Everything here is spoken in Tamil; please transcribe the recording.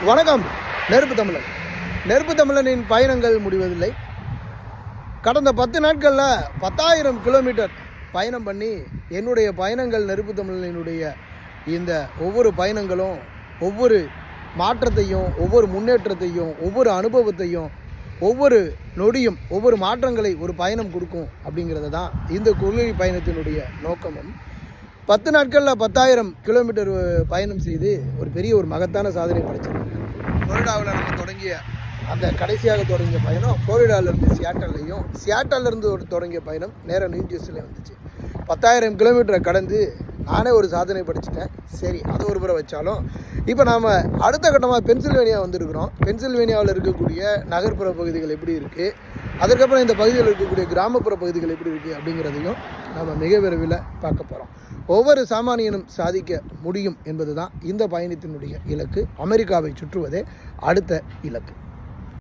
வணக்கம். நெருப்பு தமிழனின் பயணங்கள் முடிவதில்லை. கடந்த 10 நாட்களில் 10,000 கிலோமீட்டர் பயணம் பண்ணி என்னுடைய பயணங்கள் நெருப்பு தமிழனினுடைய இந்த ஒவ்வொரு பயணங்களும் ஒவ்வொரு மாற்றத்தையும், ஒவ்வொரு முன்னேற்றத்தையும், ஒவ்வொரு அனுபவத்தையும், ஒவ்வொரு நொடியும் ஒவ்வொரு மாற்றங்களை ஒரு பயணம் கொடுக்கும் அப்படிங்கிறது தான் இந்த கொள்கை பயணத்தினுடைய நோக்கமும். 10 நாட்களில் 10,000 கிலோமீட்டர் பயணம் செய்து ஒரு பெரிய ஒரு மகத்தான சாதனை படைச்சிருக்காங்க. ஃப்ளோரிடாவில் நம்ம தொடங்கிய அந்த கடைசியாக தொடங்கிய பயணம் ஃப்ளோரிடாவிலேருந்து சியாட்டல்லேருந்து தொடங்கிய பயணம் நேராக நியூ ஜெர்சியில் வந்துச்சு. 10,000 கிலோமீட்டரை கடந்து நானே ஒரு சாதனை படிச்சுட்டேன். சரி, அதை ஒரு முறை வச்சாலும் இப்போ நாம் அடுத்த கட்டமாக பென்சில்வேனியா வந்திருக்கிறோம். பென்சில்வேனியாவில் இருக்கக்கூடிய நகர்ப்புற பகுதிகள் எப்படி இருக்குது, அதுக்கப்புறம் இந்த பகுதியில் இருக்கக்கூடிய கிராமப்புற பகுதிகள் எப்படி இருக்குது அப்படிங்கிறதையும் நம்ம மிக விரைவில் பார்க்க போகிறோம். ஒவ்வொரு சாமானியனும் சாதிக்க முடியும் என்பது தான் இந்த பயணத்தினுடைய இலக்கு. அமெரிக்காவை சுற்றுவதே அடுத்த இலக்கு.